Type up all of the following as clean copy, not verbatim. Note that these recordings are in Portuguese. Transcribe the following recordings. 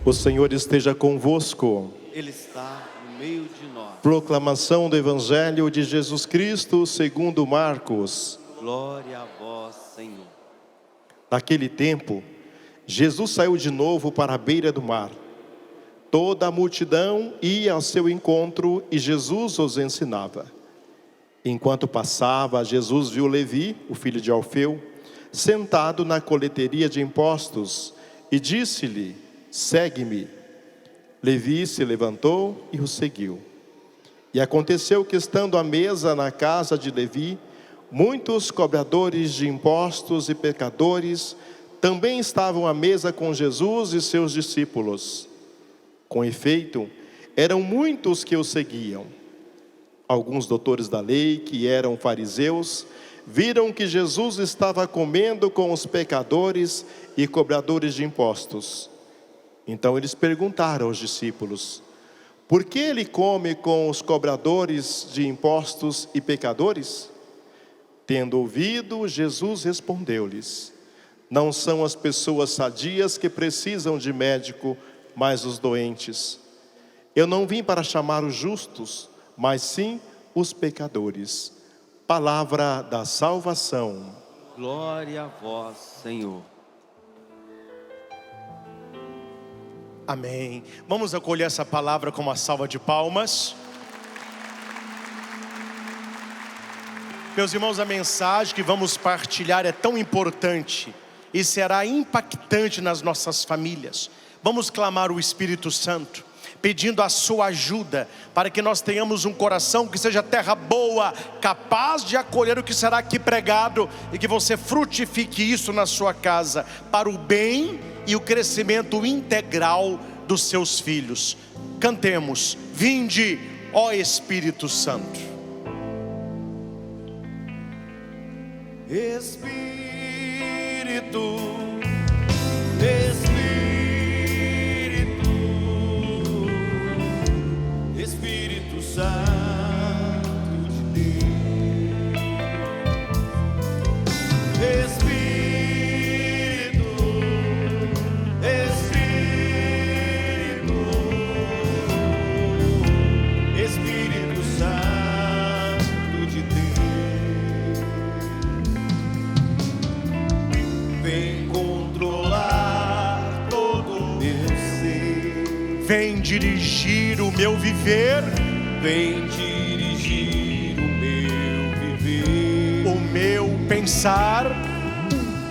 O Senhor esteja convosco. Ele está no meio de nós. Proclamação do Evangelho de Jesus Cristo segundo Marcos. Glória a vós, Senhor. Naquele tempo, Jesus saiu de novo para a beira do mar. Toda a multidão ia ao seu encontro e Jesus os ensinava. Enquanto passava, Jesus viu Levi, o filho de Alfeu, sentado na coleteria de impostos e disse-lhe: segue-me. Levi se levantou e o seguiu. E aconteceu que, estando à mesa na casa de Levi, muitos cobradores de impostos e pecadores também estavam à mesa com Jesus e seus discípulos. Com efeito, eram muitos que o seguiam. Alguns doutores da lei, que eram fariseus, viram que Jesus estava comendo com os pecadores e cobradores de impostos. Então eles perguntaram aos discípulos: por que ele come com os cobradores de impostos e pecadores? Tendo ouvido, Jesus respondeu-lhes: não são as pessoas sadias que precisam de médico, mas os doentes. Eu não vim para chamar os justos, mas sim os pecadores. Palavra da salvação. Glória a vós, Senhor. Amém. Vamos acolher essa palavra com uma salva de palmas. Meus irmãos, a mensagem que vamos partilhar é tão importante e será impactante nas nossas famílias. Vamos clamar o Espírito Santo, pedindo a sua ajuda, para que nós tenhamos um coração que seja terra boa, capaz de acolher o que será aqui pregado, e que você frutifique isso na sua casa, para o bem e o crescimento integral dos seus filhos. Cantemos: vinde, ó Espírito Santo. Espírito, Espírito Santo de Deus. Espírito, Espírito Santo de Deus. Vem controlar todo o meu ser. Vem dirigir o meu viver, Vem dirigir o meu viver, o meu pensar,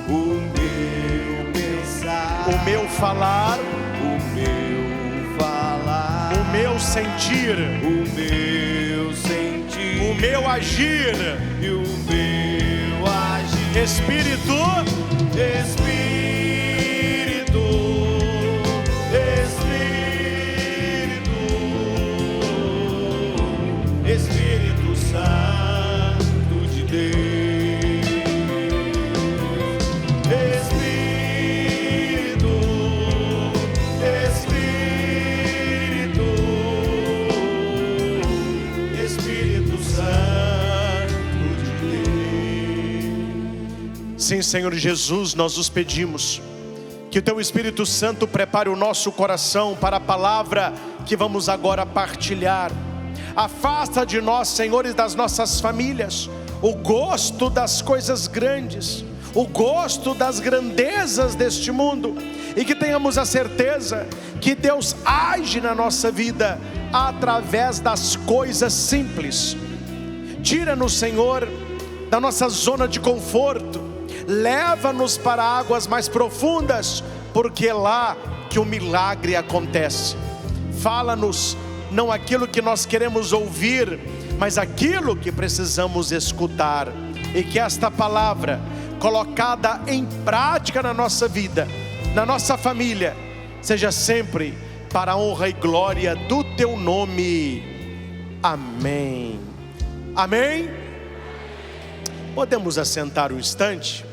o meu pensar, o meu falar, o meu falar, o meu sentir, o meu sentir, o meu agir. e o meu agir. Espírito, Espírito, Espírito Santo de Deus. Espírito, Espírito Santo de Deus. sim, Senhor Jesus, nós os pedimos que o Teu Espírito Santo prepare o nosso coração para a palavra que vamos agora partilhar. Afasta de nós, Senhor, e das nossas famílias, o gosto das coisas grandes, o gosto das grandezas deste mundo, e que tenhamos a certeza que Deus age na nossa vida através das coisas simples. Tira-nos, Senhor, da nossa zona de conforto, leva-nos para águas mais profundas, porque é lá que o milagre acontece. Fala-nos não aquilo que nós queremos ouvir, mas aquilo que precisamos escutar, e que esta palavra, colocada em prática na nossa vida, na nossa família, seja sempre para a honra e glória do Teu nome. Amém. Amém. Podemos assentar um instante?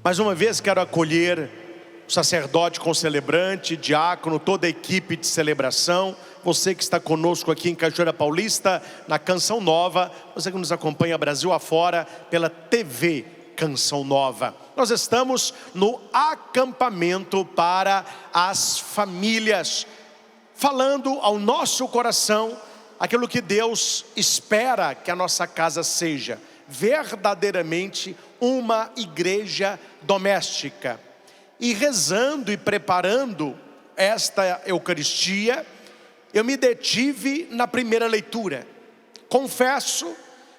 Mais uma vez quero acolher o sacerdote concelebrante, diácono, toda a equipe de celebração, você que está conosco aqui em Cachoeira Paulista, na Canção Nova, você que nos acompanha Brasil afora pela TV Canção Nova. Nós estamos no acampamento para as famílias, falando ao nosso coração aquilo que Deus espera que a nossa casa seja, verdadeiramente uma igreja doméstica. E rezando e preparando esta Eucaristia, eu me detive na primeira leitura. Confesso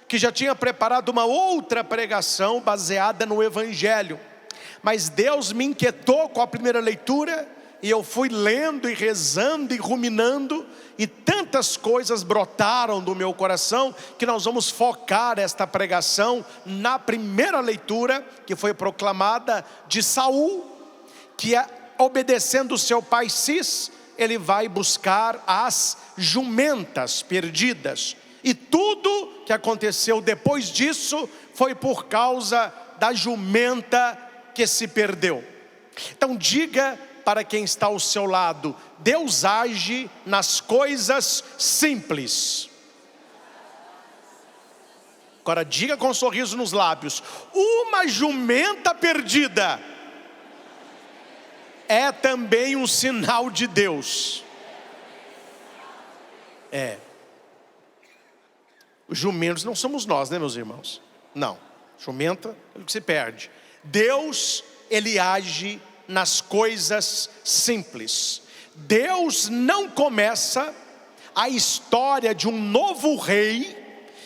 que já tinha preparado uma outra pregação baseada no Evangelho, mas Deus me inquietou com a primeira leitura, e eu fui lendo e rezando e ruminando, e tantas coisas brotaram do meu coração, que nós vamos focar esta pregação na primeira leitura, que foi proclamada de Saul, que obedecendo seu pai Cis, ele vai buscar as jumentas perdidas. E tudo que aconteceu depois disso foi por causa da jumenta que se perdeu. Então diga para quem está ao seu lado: Deus age nas coisas simples. Agora diga com um sorriso nos lábios: uma jumenta perdida é também um sinal de Deus. Os jumentos não somos nós, né, meus irmãos? Não, jumenta é o que se perde. Deus, ele age nas coisas simples. Deus não começa a história de um novo rei,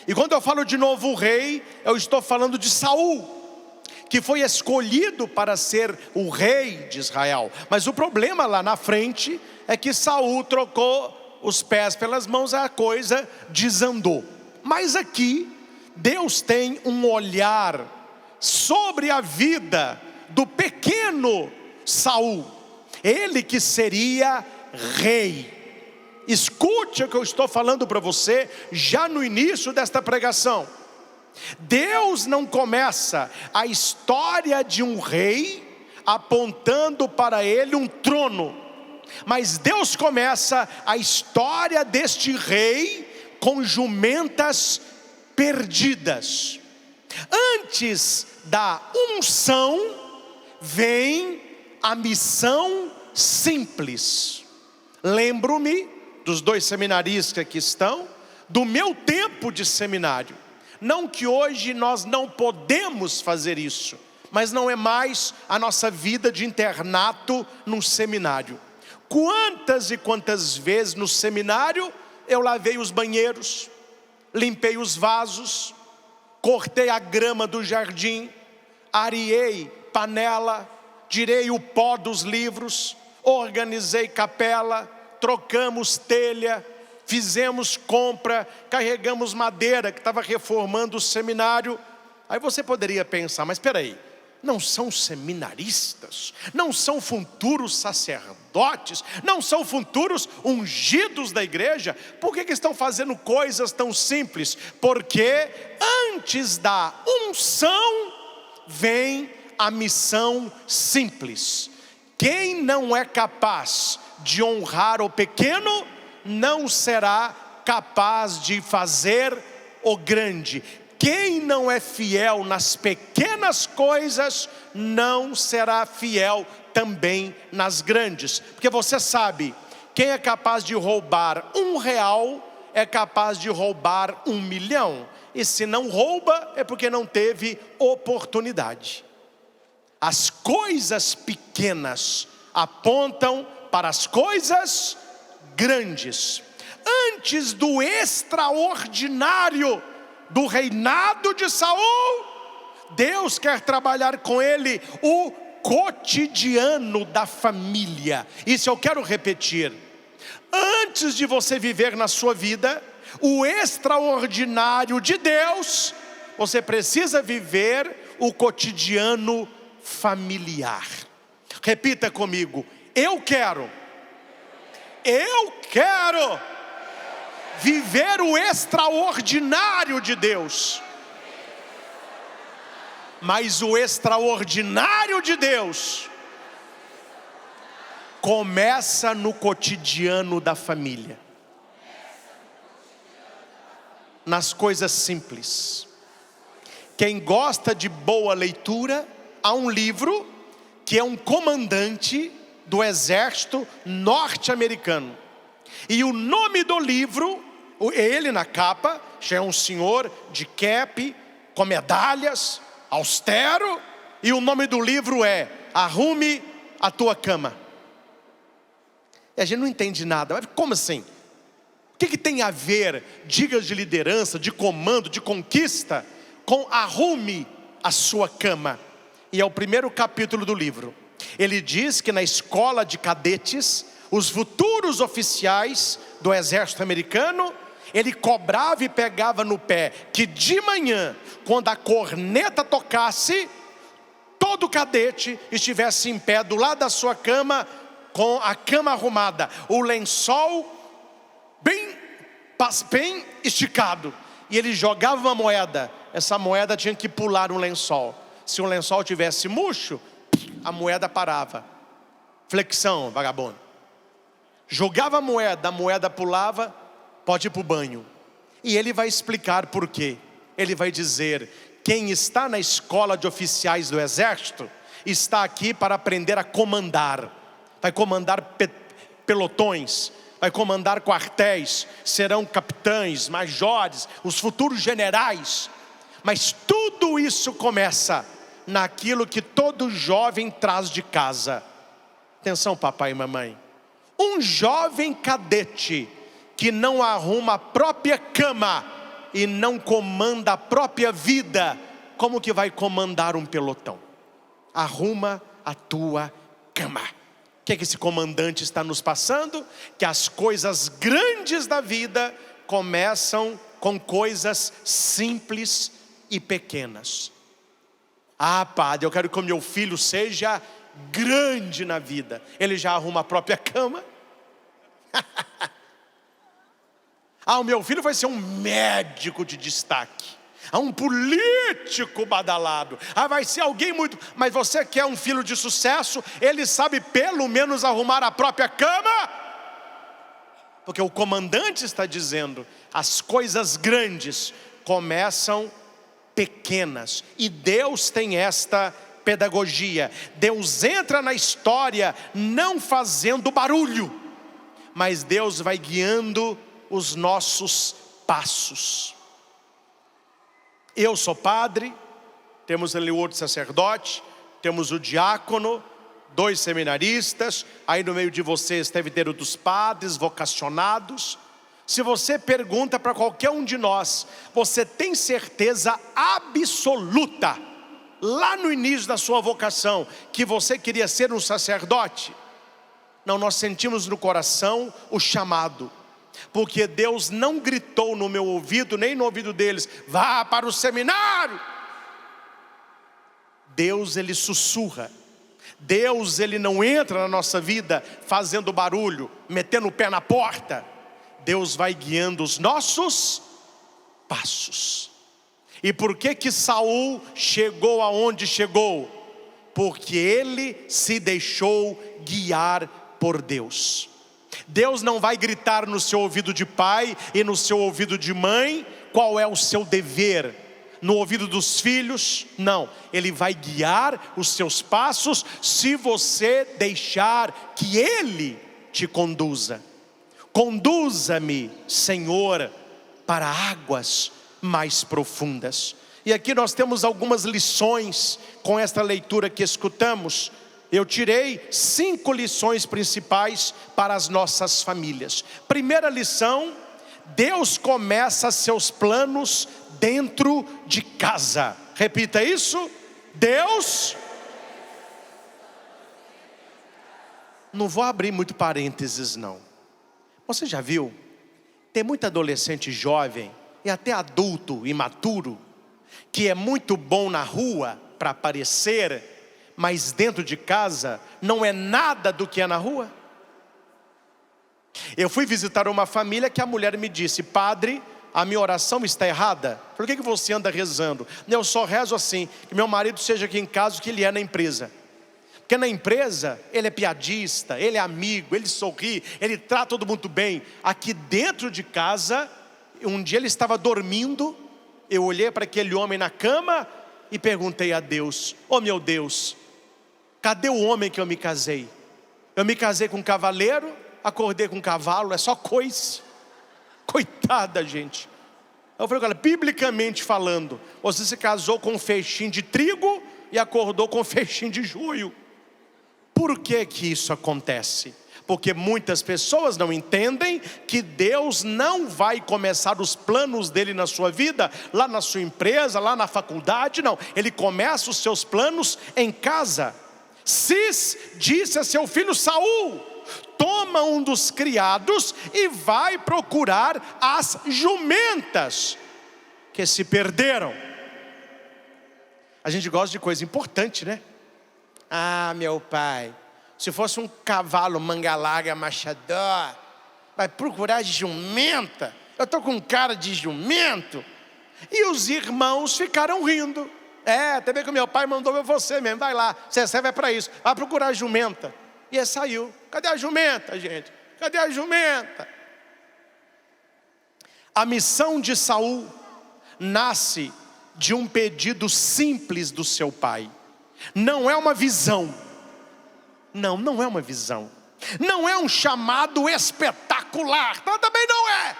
e quando eu falo de novo rei, eu estou falando de Saul, que foi escolhido para ser o rei de Israel. Mas o problema lá na frente é que Saul trocou os pés pelas mãos, a coisa desandou. Mas aqui Deus tem um olhar sobre a vida do pequeno Saul, ele que seria rei. Escute o que eu estou falando para você já no início desta pregação. Deus não começa a história de um rei apontando para ele um trono, mas Deus começa a história deste rei com jumentas perdidas. Antes da unção vem a missão simples. Lembro-me dos dois seminaristas que aqui estão, do meu tempo de seminário. Não que hoje nós não podemos fazer isso, mas não é mais a nossa vida de internato num seminário. Quantas e quantas vezes no seminário eu lavei os banheiros, limpei os vasos, cortei a grama do jardim, areei panela, tirei o pó dos livros, organizei capela, trocamos telha, fizemos compra, carregamos madeira, que estava reformando o seminário. Aí você poderia pensar, mas espera aí, não são seminaristas, não são futuros sacerdotes, não são futuros ungidos da igreja, por que estão fazendo coisas tão simples? Porque antes da unção vem a missão simples. Quem não é capaz de honrar o pequeno, não será capaz de fazer o grande. Quem não é fiel nas pequenas coisas, não será fiel também nas grandes. Porque você sabe, quem é capaz de roubar R$1, é capaz de roubar 1 milhão. E se não rouba, é porque não teve oportunidade. As coisas pequenas apontam para as coisas grandes. Antes do extraordinário do reinado de Saul, Deus quer trabalhar com ele o cotidiano da família. Isso eu quero repetir. Antes de você viver na sua vida o extraordinário de Deus, você precisa viver o cotidiano familiar. Repita comigo: eu quero viver o extraordinário de Deus. Mas o extraordinário de Deus começa no cotidiano da família, nas coisas simples. Quem gosta de boa leitura, há um livro que é um comandante do exército norte-americano. E o nome do livro, ele na capa, já é um senhor de cap, com medalhas, austero. E o nome do livro é Arrume a Tua Cama. E a gente não entende nada. Mas como assim? O que tem a ver dicas de liderança, de comando, de conquista com arrume a sua cama? E é o primeiro capítulo do livro. Ele diz que na escola de cadetes, os futuros oficiais do exército americano, ele cobrava e pegava no pé que de manhã, quando a corneta tocasse, todo cadete estivesse em pé do lado da sua cama, com a cama arrumada, o lençol bem esticado, e ele jogava uma moeda. Essa moeda tinha que pular um lençol. Se o lençol tivesse murcho, a moeda parava. Flexão, vagabundo. Jogava a moeda pulava, pode ir para o banho. E ele vai explicar por quê. Ele vai dizer: quem está na escola de oficiais do exército está aqui para aprender a comandar. Vai comandar pelotões, vai comandar quartéis, serão capitães, majores, os futuros generais. Mas tudo isso começa naquilo que todo jovem traz de casa. Atenção, papai e mamãe. Um jovem cadete que não arruma a própria cama e não comanda a própria vida, como que vai comandar um pelotão? Arruma a tua cama. O que esse comandante está nos passando? Que as coisas grandes da vida começam com coisas simples e pequenas. Ah, padre, eu quero que o meu filho seja grande na vida. Ele já arruma a própria cama? Ah, o meu filho vai ser um médico de destaque. Ah, um político badalado. Ah, vai ser alguém muito... Mas você quer um filho de sucesso? Ele sabe pelo menos arrumar a própria cama? Porque o comandante está dizendo: as coisas grandes começam pequenas. E Deus tem esta pedagogia. Deus entra na história não fazendo barulho, mas Deus vai guiando os nossos passos. Eu sou padre, temos ali o outro sacerdote, temos o diácono, 2 seminaristas, aí no meio de vocês deve ter o dos padres vocacionados. Se você pergunta para qualquer um de nós, você tem certeza absoluta, lá no início da sua vocação, que você queria ser um sacerdote? Não, nós sentimos no coração o chamado. Porque Deus não gritou no meu ouvido, nem no ouvido deles: vá para o seminário. Deus, ele sussurra. Deus, ele não entra na nossa vida fazendo barulho, metendo o pé na porta. Deus vai guiando os nossos passos. E por que Saul chegou aonde chegou? Porque ele se deixou guiar por Deus. Deus não vai gritar no seu ouvido de pai e no seu ouvido de mãe qual é o seu dever. No ouvido dos filhos, não. Ele vai guiar os seus passos se você deixar que Ele te conduza. Conduza-me, Senhor, para águas mais profundas. E aqui nós temos algumas lições com esta leitura que escutamos. Eu tirei 5 lições principais para as nossas famílias. Primeira lição: Deus começa seus planos dentro de casa. Repita isso: Deus... Não vou abrir muito parênteses não. Você já viu? Tem muito adolescente jovem e até adulto imaturo que é muito bom na rua para aparecer, mas dentro de casa não é nada do que é na rua. Eu fui visitar uma família que a mulher me disse: padre, a minha oração está errada. Por que você anda rezando? Eu só rezo assim, que meu marido seja aqui em casa o que ele é na empresa. Porque na empresa ele é piadista, ele é amigo, ele sorri, ele trata todo mundo bem. Aqui dentro de casa, um dia ele estava dormindo eu olhei para aquele homem na cama e perguntei a Deus: oh meu Deus, cadê o homem que eu me casei? Eu me casei com um cavaleiro, acordei com um cavalo, é só coice. Coitada, gente. Eu falei: olha, biblicamente falando, você se casou com um feixinho de trigo e acordou com um feixinho de joio. Por que que isso acontece? Porque muitas pessoas não entendem que Deus não vai começar os planos dele na sua vida, lá na sua empresa, lá na faculdade, não. Ele começa os seus planos em casa. Cis disse a seu filho Saul: toma um dos criados e vai procurar as jumentas que se perderam. A gente gosta de coisa importante, né? Ah, meu pai, se fosse um cavalo manga-larga machador, vai procurar jumenta? Eu estou com cara de jumento. E os irmãos ficaram rindo. Até bem que o meu pai mandou eu você mesmo, vai lá, você serve para isso, vai procurar a jumenta. E ele saiu. Cadê a jumenta, gente? Cadê a jumenta? A missão de Saul nasce de um pedido simples do seu pai. Não é uma visão. Não é uma visão. Não é um chamado espetacular. Também não é.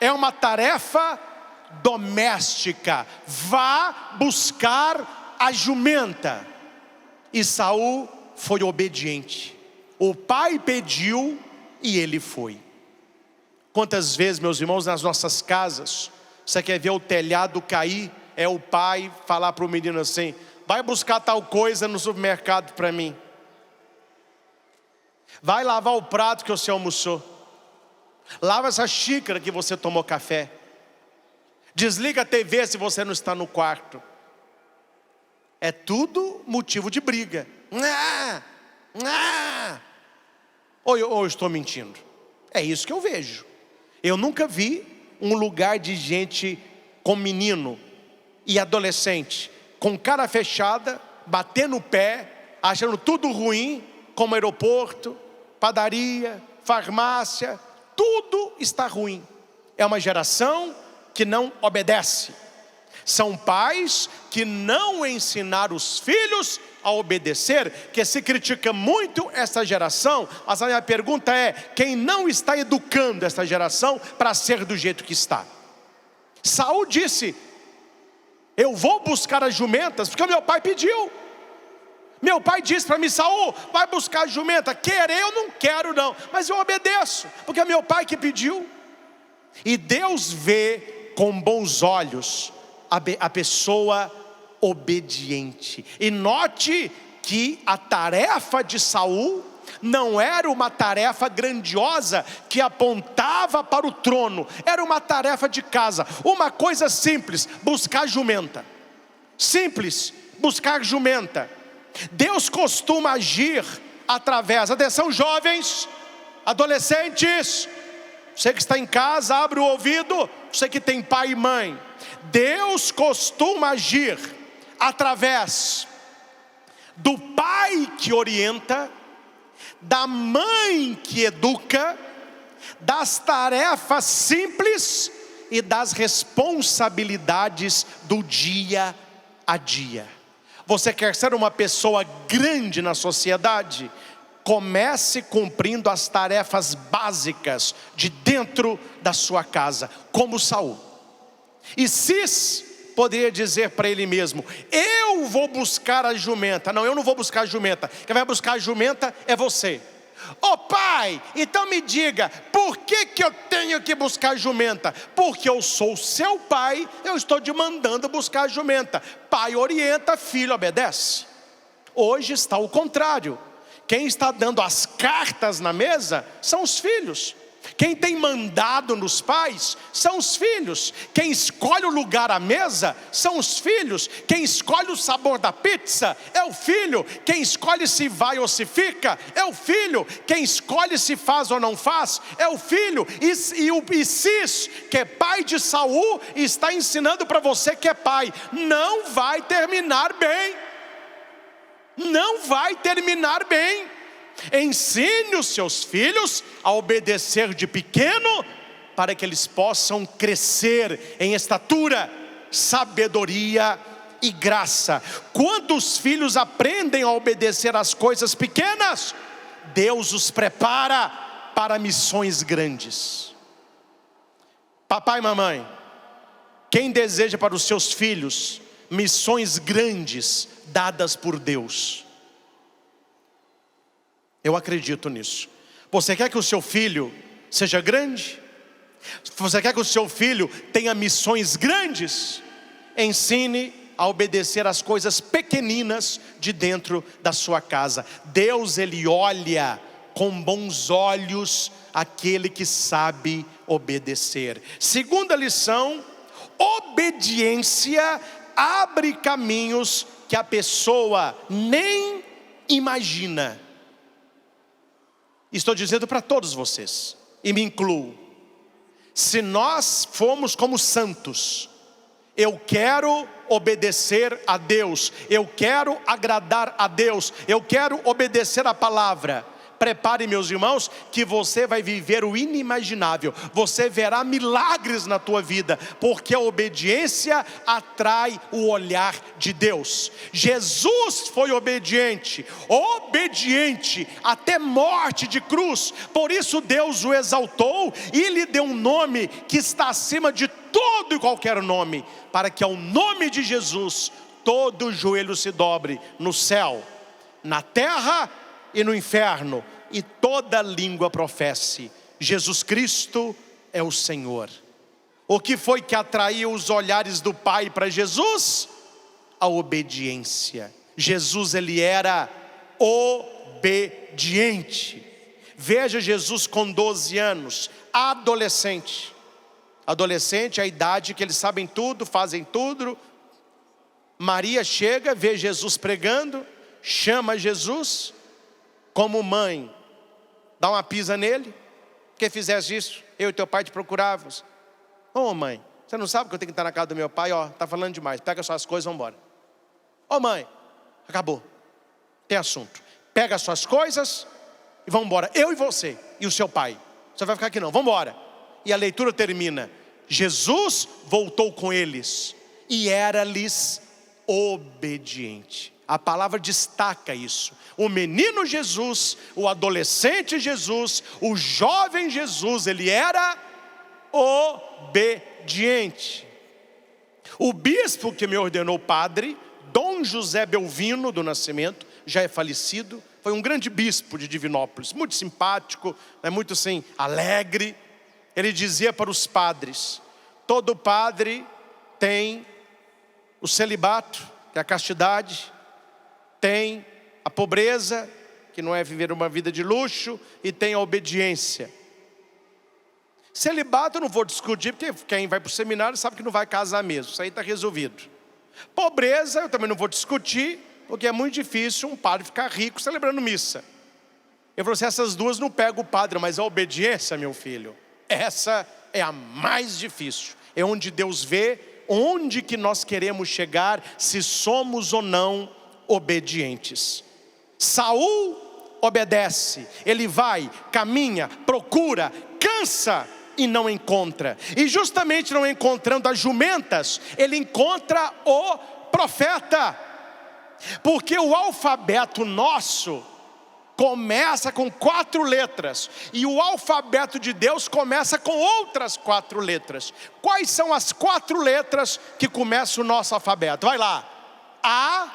É uma tarefa doméstica. Vá buscar a jumenta. E Saul foi obediente. O pai pediu e ele foi. Quantas vezes, meus irmãos, nas nossas casas, você quer ver o telhado cair, é o pai falar para o menino assim: vai buscar tal coisa no supermercado para mim. Vai lavar o prato que você almoçou. Lava essa xícara que você tomou café. Desliga a TV se você não está no quarto. É tudo motivo de briga. Ou eu estou mentindo? É isso que eu vejo. Eu nunca vi um lugar de gente com menino e adolescente com cara fechada, batendo o pé, achando tudo ruim, como aeroporto, padaria, farmácia, tudo está ruim. É uma geração que não obedece. São pais que não ensinaram os filhos a obedecer, que se critica muito essa geração. Mas a minha pergunta é: quem não está educando essa geração para ser do jeito que está? Saul disse: eu vou buscar as jumentas, porque meu pai pediu. Meu pai disse para mim: Saul, vai buscar a jumenta. Querer eu não quero não, mas eu obedeço, porque é meu pai que pediu. E Deus vê com bons olhos a pessoa obediente. E note que a tarefa de Saul não era uma tarefa grandiosa que apontava para o trono. Era uma tarefa de casa, uma coisa simples: buscar jumenta. Simples, buscar jumenta. Deus costuma agir através, atenção jovens, adolescentes, você que está em casa, abre o ouvido, você que tem pai e mãe. Deus costuma agir através do pai que orienta, da mãe que educa, das tarefas simples e das responsabilidades do dia a dia. Você quer ser uma pessoa grande na sociedade? Comece cumprindo as tarefas básicas de dentro da sua casa, como Saul. E Cis poderia dizer para ele mesmo: eu vou buscar a jumenta. Não, eu não vou buscar a jumenta. Quem vai buscar a jumenta é você. Ô pai, então me diga, por que eu tenho que buscar a jumenta? Porque eu sou seu pai, eu estou te mandando buscar a jumenta. Pai orienta, filho obedece. Hoje está o contrário. Quem está dando as cartas na mesa são os filhos. Quem tem mandado nos pais são os filhos. Quem escolhe o lugar à mesa são os filhos. Quem escolhe o sabor da pizza é o filho. Quem escolhe se vai ou se fica é o filho. Quem escolhe se faz ou não faz é o filho. E Cis, que é pai de Saul, está ensinando para você que é pai: não vai terminar bem. Não vai terminar bem. Ensine os seus filhos a obedecer de pequeno, para que eles possam crescer em estatura, sabedoria e graça. Quando os filhos aprendem a obedecer às coisas pequenas, Deus os prepara para missões grandes. Papai e mamãe, quem deseja para os seus filhos missões grandes dadas por Deus? Eu acredito nisso. Você quer que o seu filho seja grande? Você quer que o seu filho tenha missões grandes? Ensine a obedecer às coisas pequeninas de dentro da sua casa. Deus, Ele olha com bons olhos aquele que sabe obedecer. Segunda lição: obediência abre caminhos que a pessoa nem imagina. Estou dizendo para todos vocês, e me incluo. Se nós formos como santos, eu quero obedecer a Deus, eu quero agradar a Deus, eu quero obedecer a palavra. Prepare, meus irmãos, que você vai viver o inimaginável. Você verá milagres na tua vida, porque a obediência atrai o olhar de Deus. Jesus foi obediente até morte de cruz. Por isso Deus o exaltou e lhe deu um nome que está acima de todo e qualquer nome, para que ao nome de Jesus todo joelho se dobre no céu, na terra e no inferno, e toda língua professe: Jesus Cristo é o Senhor. O que foi que atraiu os olhares do Pai para Jesus? A obediência. Jesus, ele era obediente. Veja Jesus com 12 anos, adolescente. Adolescente é a idade que eles sabem tudo, fazem tudo. Maria chega, vê Jesus pregando, chama Jesus. Como mãe, dá uma pisa nele. Que fizesse isso, eu e teu pai te procurávamos. Ô mãe, você não sabe que eu tenho que estar na casa do meu pai? Ó, tá falando demais, pega suas coisas, vamos embora. Ô mãe, acabou, tem assunto. Pega as suas coisas e vamos embora, eu e você e o seu pai. Você vai ficar aqui não, vamos embora. E a leitura termina: Jesus voltou com eles e era-lhes obediente. A palavra destaca isso. O menino Jesus, o adolescente Jesus, o jovem Jesus, ele era obediente. O bispo que me ordenou padre, Dom José Belvino do Nascimento, já é falecido, foi um grande bispo de Divinópolis, muito simpático, muito assim, alegre. Ele dizia para os padres: todo padre tem o celibato, que é a castidade, tem a pobreza, que não é viver uma vida de luxo, e tem a obediência. Celibato eu não vou discutir, porque quem vai para o seminário sabe que não vai casar mesmo, isso aí está resolvido. Pobreza eu também não vou discutir, porque é muito difícil um padre ficar rico celebrando missa. Eu falei assim: essas duas não pegam o padre, mas a obediência, meu filho, essa é a mais difícil. É onde Deus vê onde que nós queremos chegar, se somos ou não obedientes. Saul obedece, ele vai, caminha, procura, cansa e não encontra. E justamente não encontrando as jumentas, ele encontra o profeta. Porque o alfabeto nosso começa com 4 letras, e o alfabeto de Deus começa com outras 4 letras. Quais são as 4 letras que começam o nosso alfabeto? Vai lá. A.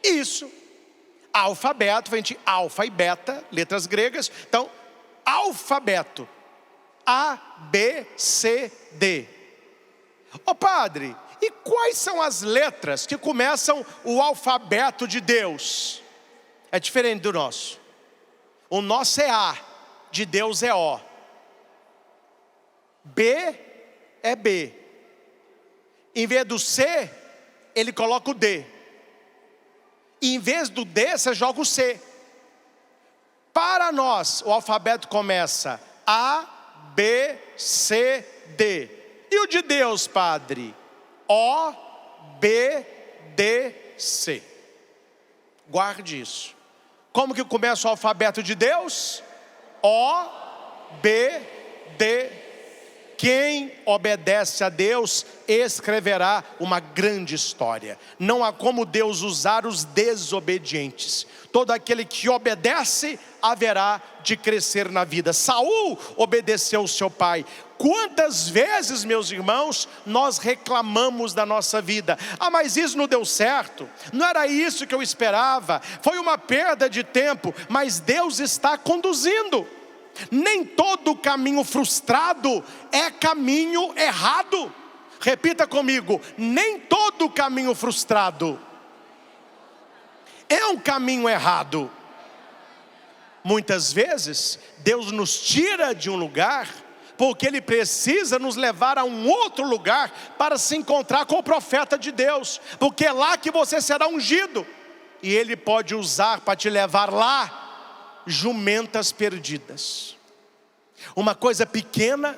Isso. Alfabeto vem de alfa e beta, letras gregas. Então, alfabeto. A, B, C, D. Ô padre, e quais são as letras que começam o alfabeto de Deus? É diferente do nosso. O nosso é A, de Deus é O. B é B. Em vez do C, ele coloca o D. E em vez do D, você joga o C. Para nós, o alfabeto começa A, B, C, D. E o de Deus, padre? O, B, D, C. Guarde isso. Como que começa o alfabeto de Deus? O, B, D, quem obedece a Deus escreverá uma grande história. Não há como Deus usar os desobedientes. Todo aquele que obedece haverá de crescer na vida. Saul obedeceu ao seu pai. Quantas vezes, meus irmãos, nós reclamamos da nossa vida? Ah, mas isso não deu certo, não era isso que eu esperava, foi uma perda de tempo. Mas Deus está conduzindo. Nem todo caminho frustrado é caminho errado. Repita comigo: nem todo caminho frustrado é um caminho errado. Muitas vezes Deus nos tira de um lugar porque Ele precisa nos levar a um outro lugar para se encontrar com o profeta de Deus, porque é lá que você será ungido, e Ele pode usar para te levar lá jumentas perdidas. Uma coisa pequena,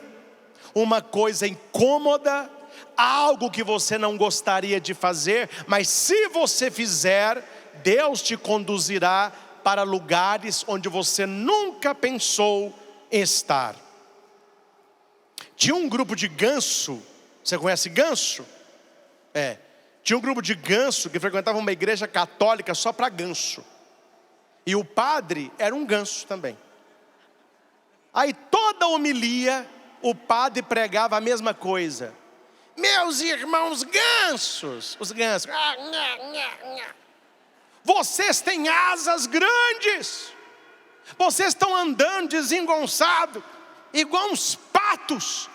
uma coisa incômoda, algo que você não gostaria de fazer, mas se você fizer, Deus te conduzirá para lugares onde você nunca pensou estar. Tinha um grupo de ganso, você conhece ganso? Tinha um grupo de ganso que frequentava uma igreja católica só para ganso. E o padre era um ganso também. Aí toda homilia, o padre pregava a mesma coisa. Meus irmãos gansos, os gansos, vocês têm asas grandes, vocês estão andando desengonçados, igual uns patos.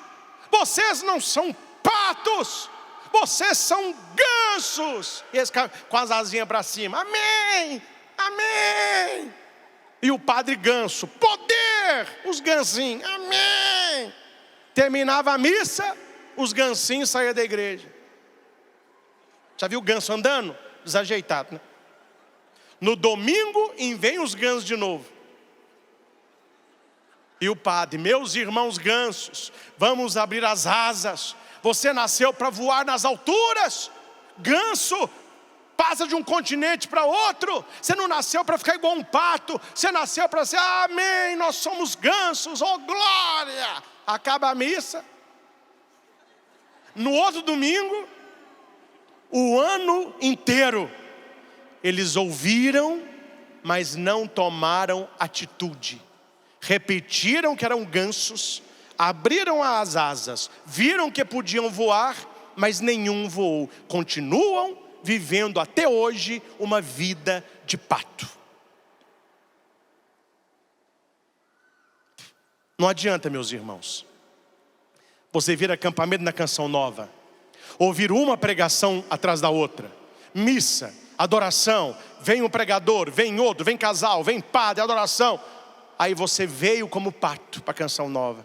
Vocês não são patos, vocês são gansos. E eles com as asinhas para cima, amém, amém. E o padre ganso, poder, os gansinhos, amém. Terminava a missa, os gansinhos saíam da igreja. Já viu o ganso andando? Desajeitado, né? No domingo, vem os gansos de novo. E o padre, meus irmãos gansos, vamos abrir as asas. Você nasceu para voar nas alturas. Ganso passa de um continente para outro. Você não nasceu para ficar igual um pato. Você nasceu para ser, amém, nós somos gansos, oh glória. Acaba a missa. No outro domingo, o ano inteiro, eles ouviram, mas não tomaram atitude. Repetiram que eram gansos, abriram as asas, viram que podiam voar, mas nenhum voou. Continuam vivendo até hoje uma vida de pato. Não adianta, meus irmãos, você vir acampamento na Canção Nova, ouvir uma pregação atrás da outra, missa, adoração, vem um pregador, vem outro, vem casal, vem padre, adoração. Aí você veio como pato para a Canção Nova.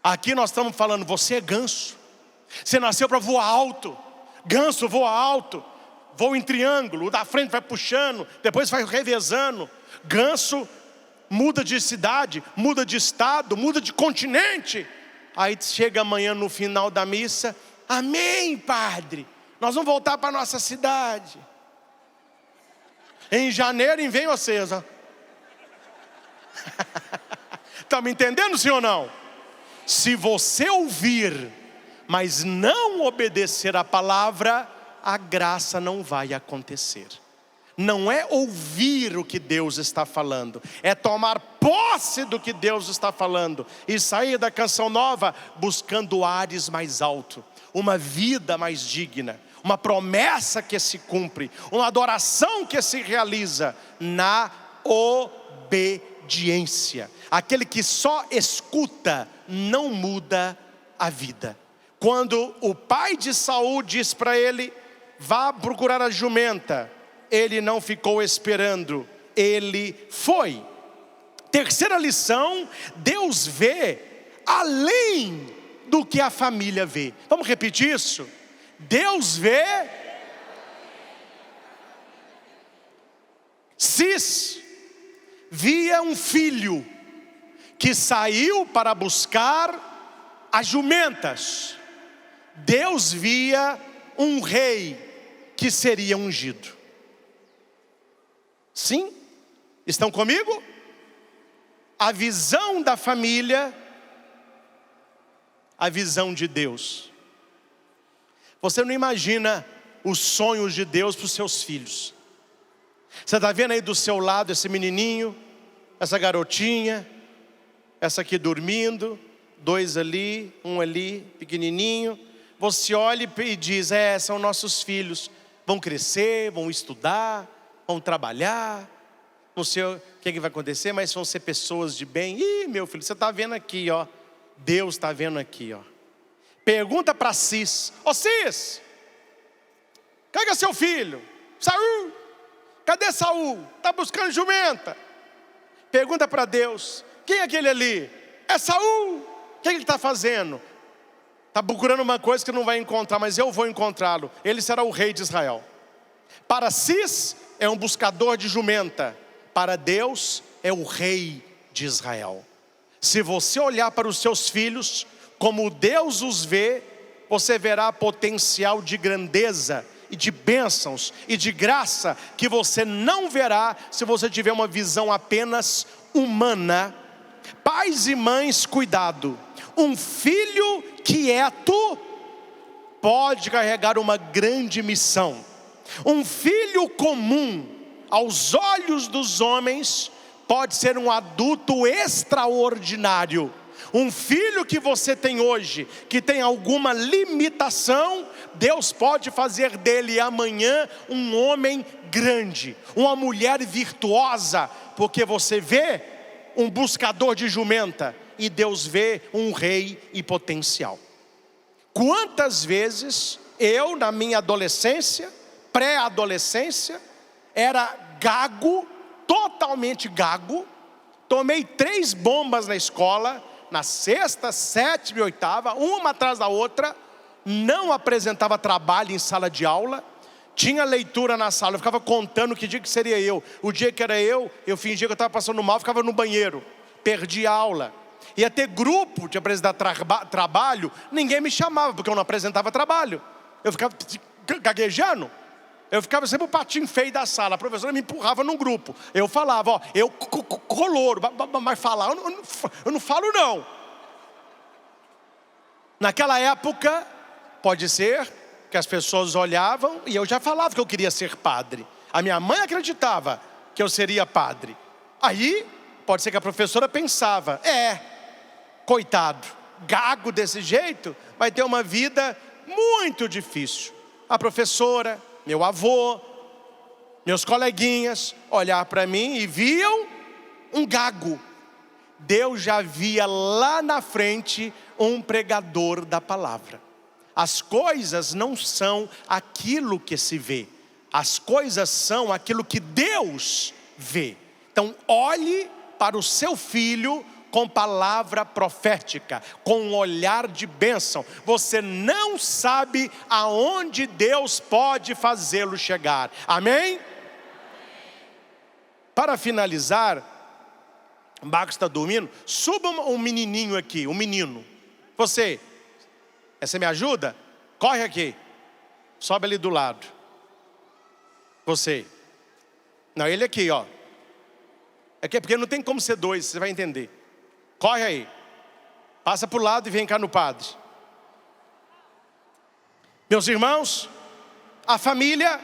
Aqui nós estamos falando, você é ganso. Você nasceu para voar alto. Ganso voa alto, voa em triângulo, o da frente vai puxando, depois vai revezando. Ganso muda de cidade, muda de estado, muda de continente. Aí chega amanhã no final da missa, amém, padre, nós vamos voltar para a nossa cidade. Em janeiro vem vocês, ó. Estão me entendendo, sim ou não? Se você ouvir, mas não obedecer a palavra, a graça não vai acontecer. Não é ouvir o que Deus está falando, é tomar posse do que Deus está falando e sair da Canção Nova buscando ares mais altos, uma vida mais digna, uma promessa que se cumpre, uma adoração que se realiza na obediência. Aquele que só escuta não muda a vida. Quando o pai de Saul diz para ele, vá procurar a jumenta, ele não ficou esperando, ele foi. Terceira lição, Deus vê além do que a família vê. Vamos repetir isso? Deus vê. Cis via um filho que saiu para buscar as jumentas. Deus via um rei que seria ungido. Sim? Estão comigo? A visão da família a visão de Deus. Você não imagina os sonhos de Deus para os seus filhos. Você está vendo aí do seu lado esse menininho, essa garotinha, essa aqui dormindo, 2 ali, 1 ali, pequenininho. Você olha e diz, são nossos filhos. Vão crescer, vão estudar, vão trabalhar. Não sei o que vai acontecer, mas vão ser pessoas de bem. Ih, meu filho, você está vendo aqui, ó. Deus está vendo aqui, ó. Pergunta para Cis. Ô Cis, cadê seu filho? Saul, cadê Saul? Está buscando jumenta. Pergunta para Deus, quem é aquele ali? É Saul. O que ele está fazendo? Está procurando uma coisa que não vai encontrar, mas eu vou encontrá-lo. Ele será o rei de Israel. Para Cis é um buscador de jumenta. Para Deus é o rei de Israel. Se você olhar para os seus filhos como Deus os vê, você verá potencial de grandeza e de bênçãos e de graça que você não verá se você tiver uma visão apenas humana. Pais e mães, cuidado. Um filho quieto pode carregar uma grande missão. Um filho comum aos olhos dos homens pode ser um adulto extraordinário. Um filho que você tem hoje, que tem alguma limitação, Deus pode fazer dele amanhã um homem grande, uma mulher virtuosa, porque você vê um buscador de jumenta e Deus vê um rei e potencial. Quantas vezes eu, na minha adolescência, pré-adolescência, era gago, totalmente gago, tomei 3 bombas na escola, na 6ª, 7ª e 8ª, uma atrás da outra, não apresentava trabalho em sala de aula, tinha leitura na sala, eu ficava contando que dia que seria eu. O dia que era eu fingia que eu estava passando mal, ficava no banheiro, perdi a aula. Ia ter grupo de apresentar trabalho, ninguém me chamava, porque eu não apresentava trabalho. Eu ficava gaguejando, eu ficava sempre o patinho feio da sala. A professora me empurrava num grupo. Eu falava, ó, eu colouro, mas falar eu não falo não. Naquela época, pode ser que as pessoas olhavam e eu já falava que eu queria ser padre. A minha mãe acreditava que eu seria padre. Aí, pode ser que a professora pensava, coitado, gago desse jeito, vai ter uma vida muito difícil. A professora, meu avô, meus coleguinhas, olhar para mim e viam um gago. Deus já via lá na frente um pregador da palavra. As coisas não são aquilo que se vê, as coisas são aquilo que Deus vê. Então olhe para o seu filho com palavra profética, com um olhar de bênção. Você não sabe aonde Deus pode fazê-lo chegar. Amém? Para finalizar, Marcos está dormindo, suba um menininho aqui, um menino. Você me ajuda? Corre aqui, sobe ali do lado. Você, não, ele aqui, ó. Aqui, porque não tem como ser 2, você vai entender. Corre aí, passa para o lado e vem cá no padre. Meus irmãos, a família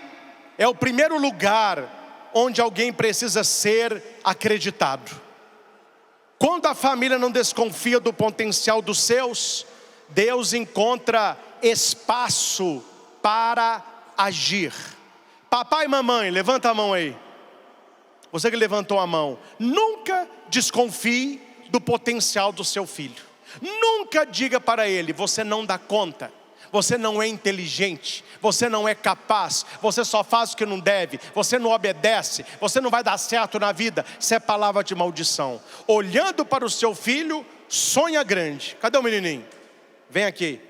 é o primeiro lugar onde alguém precisa ser acreditado. Quando a família não desconfia do potencial dos seus, Deus encontra espaço para agir. Papai e mamãe, levanta a mão aí. Você que levantou a mão, nunca desconfie do potencial do seu filho. Nunca diga para ele, você não dá conta, você não é inteligente, você não é capaz, você só faz o que não deve, você não obedece, você não vai dar certo na vida. Isso é palavra de maldição. Olhando para o seu filho, sonha grande. Cadê o menininho? Vem aqui.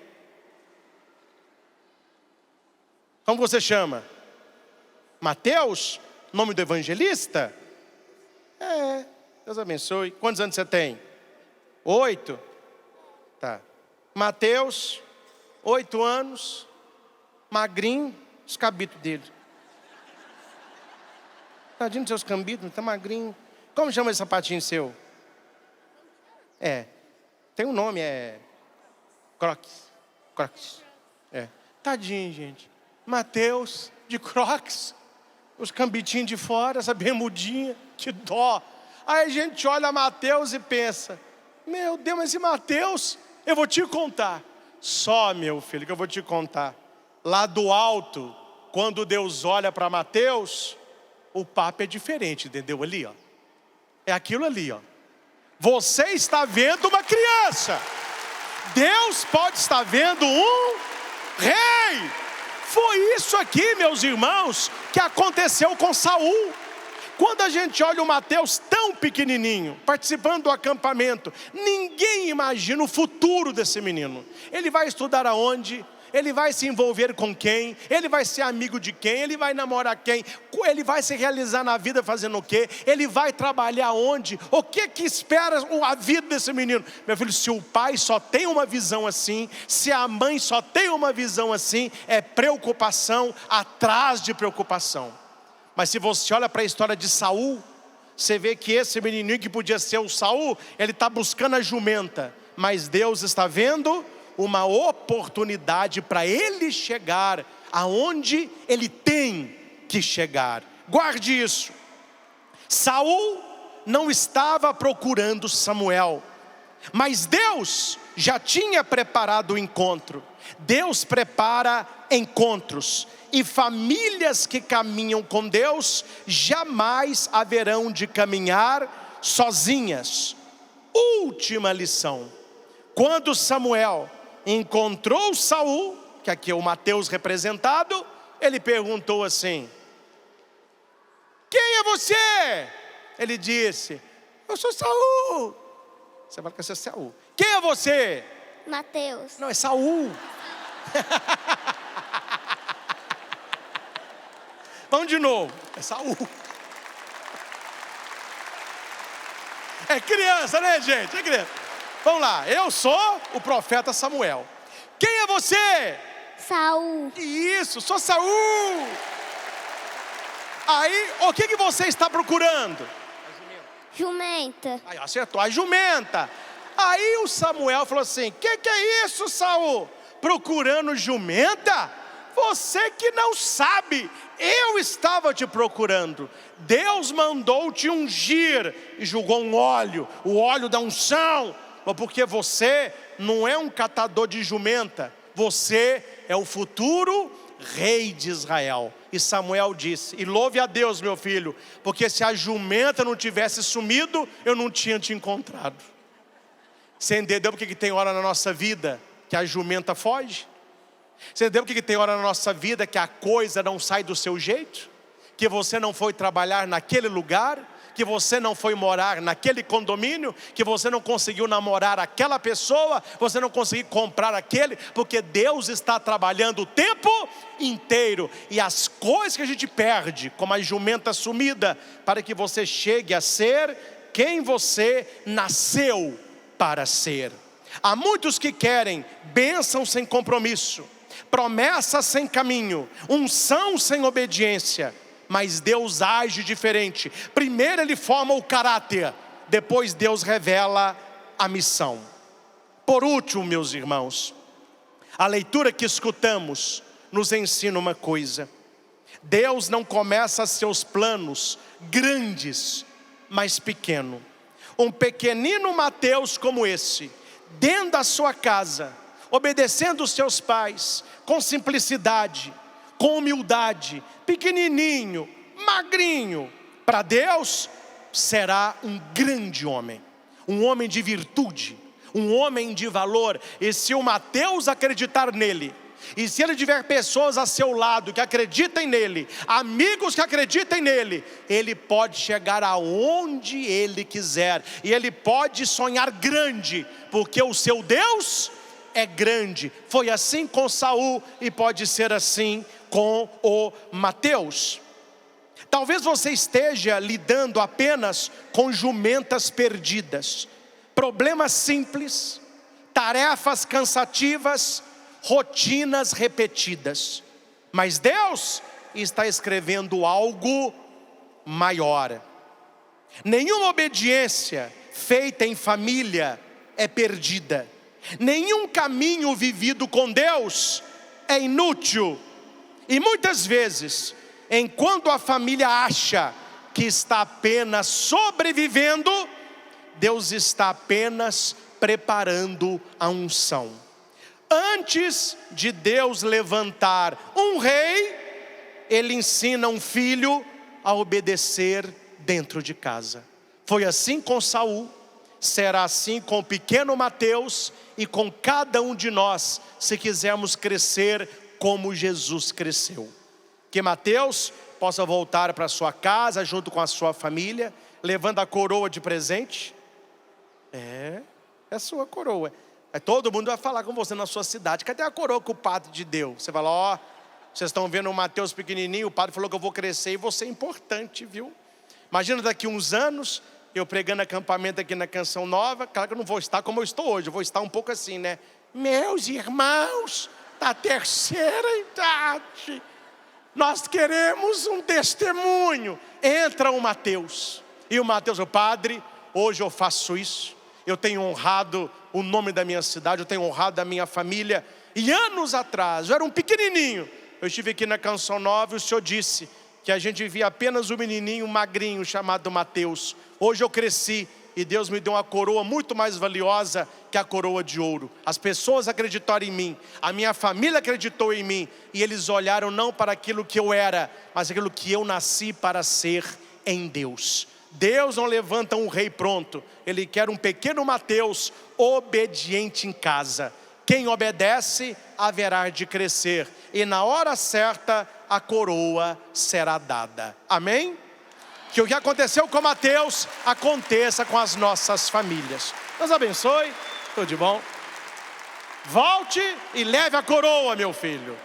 Como você chama? Mateus? Nome do evangelista? Deus abençoe. Quantos anos você tem? 8? Tá. Mateus, 8 anos, magrinho, os cabitos dele. Tadinho dos seus cabitos, tá magrinho. Como chama esse sapatinho seu? Tem um nome, Crocs. Tadinho, gente. Mateus de Crocs, os cambitinhos de fora, essa bermudinha, que dó. Aí a gente olha Mateus e pensa, meu Deus, mas esse Mateus, eu vou te contar. Só, meu filho, que eu vou te contar. Lá do alto, quando Deus olha para Mateus, o papo é diferente, entendeu? Ali, ó. É aquilo ali, ó. Você está vendo uma criança. Deus pode estar vendo um rei. Foi isso aqui, meus irmãos, que aconteceu com Saul. Quando a gente olha o Mateus tão pequenininho, participando do acampamento, ninguém imagina o futuro desse menino. Ele vai estudar aonde? Ele vai se envolver com quem? Ele vai ser amigo de quem? Ele vai namorar quem? Ele vai se realizar na vida fazendo o quê? Ele vai trabalhar onde? O que espera a vida desse menino? Meu filho, se o pai só tem uma visão assim, se a mãe só tem uma visão assim, é preocupação atrás de preocupação. Mas se você olha para a história de Saul, você vê que esse menininho que podia ser o Saul, ele está buscando a jumenta, mas Deus está vendo uma oportunidade para ele chegar aonde ele tem que chegar. Guarde isso. Saul não estava procurando Samuel, mas Deus já tinha preparado o encontro. Deus prepara encontros, e famílias que caminham com Deus jamais haverão de caminhar sozinhas. Última lição: quando Samuel encontrou Saul, que aqui é o Mateus representado, ele perguntou assim: quem é você? Ele disse: eu sou Saul. Você vai ser Saul. Quem é você? Mateus. Não, é Saul. Vamos de novo. É Saul. É criança, né, gente? É criança. Vamos lá. Eu sou o profeta Samuel. Quem é você? Saul. Isso, sou Saul. Aí, o que você está procurando? Jumenta. Aí, acertou, a jumenta. Aí o Samuel falou assim: que é isso, Saul? Procurando jumenta? Você que não sabe, eu estava te procurando. Deus mandou te ungir e jogou um óleo, o óleo da unção, porque você não é um catador de jumenta, você é o futuro rei de Israel. E Samuel disse: e louve a Deus, meu filho, porque se a jumenta não tivesse sumido, eu não tinha te encontrado. Você entendeu porque que tem hora na nossa vida que a jumenta foge? Você entendeu porque que tem hora na nossa vida que a coisa não sai do seu jeito? Que você não foi trabalhar naquele lugar, que você não foi morar naquele condomínio, que você não conseguiu namorar aquela pessoa, você não conseguiu comprar aquele, porque Deus está trabalhando o tempo inteiro. E as coisas que a gente perde, como a jumenta sumida, para que você chegue a ser quem você nasceu para ser. Há muitos que querem bênção sem compromisso, promessa sem caminho, unção sem obediência. Mas Deus age diferente. Primeiro Ele forma o caráter, depois Deus revela a missão. Por último, meus irmãos, a leitura que escutamos nos ensina uma coisa: Deus não começa seus planos grandes, mas pequeno. Um pequenino Mateus como esse, dentro da sua casa, obedecendo os seus pais, com simplicidade, com humildade, pequenininho, magrinho, para Deus será um grande homem, um homem de virtude, um homem de valor. E se o Mateus acreditar nele, e se ele tiver pessoas a seu lado que acreditem nele, amigos que acreditem nele, ele pode chegar aonde ele quiser, e ele pode sonhar grande, porque o seu Deus é grande. Foi assim com Saul e pode ser assim com o Mateus. Talvez você esteja lidando apenas com jumentas perdidas, problemas simples, tarefas cansativas, rotinas repetidas. Mas Deus está escrevendo algo maior. Nenhuma obediência feita em família é perdida. Nenhum caminho vivido com Deus é inútil. E muitas vezes, enquanto a família acha que está apenas sobrevivendo, Deus está apenas preparando a unção. Antes de Deus levantar um rei, Ele ensina um filho a obedecer dentro de casa. Foi assim com Saul, será assim com o pequeno Mateus e com cada um de nós, se quisermos crescer como Jesus cresceu. Que Mateus possa voltar para sua casa junto com a sua família, levando a coroa de presente. É sua coroa. Todo mundo vai falar com você na sua cidade. Cadê a coroa que o padre te deu? Você fala, ó, vocês estão vendo o Mateus pequenininho, o padre falou que eu vou crescer e vou ser importante, viu? Imagina daqui uns anos, eu pregando acampamento aqui na Canção Nova. Claro que eu não vou estar como eu estou hoje, eu vou estar um pouco assim, né? Meus irmãos da terceira idade, nós queremos um testemunho. Entra o Mateus, e o Mateus, o padre, hoje eu faço isso. Eu tenho honrado o nome da minha cidade, eu tenho honrado a minha família. E anos atrás, eu era um pequenininho, eu estive aqui na Canção Nova e o senhor disse que a gente via apenas um menininho magrinho chamado Mateus. Hoje eu cresci e Deus me deu uma coroa muito mais valiosa que a coroa de ouro. As pessoas acreditaram em mim, a minha família acreditou em mim, e eles olharam não para aquilo que eu era, mas aquilo que eu nasci para ser em Deus. Deus não levanta um rei pronto, Ele quer um pequeno Mateus obediente em casa. Quem obedece haverá de crescer, e na hora certa a coroa será dada. Amém? Que o que aconteceu com Mateus aconteça com as nossas famílias. Deus abençoe, tudo de bom. Volte e leve a coroa, meu filho.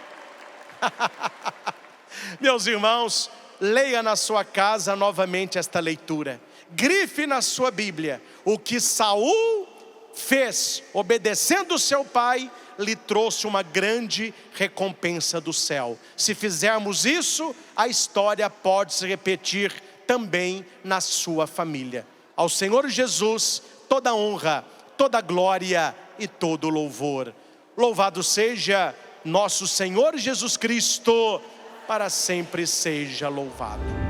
Meus irmãos, leia na sua casa novamente esta leitura. Grife na sua Bíblia: o que Saul fez, obedecendo seu pai, lhe trouxe uma grande recompensa do céu. Se fizermos isso, a história pode se repetir também na sua família. Ao Senhor Jesus, toda honra, toda glória e todo louvor. Louvado seja nosso Senhor Jesus Cristo, para sempre seja louvado.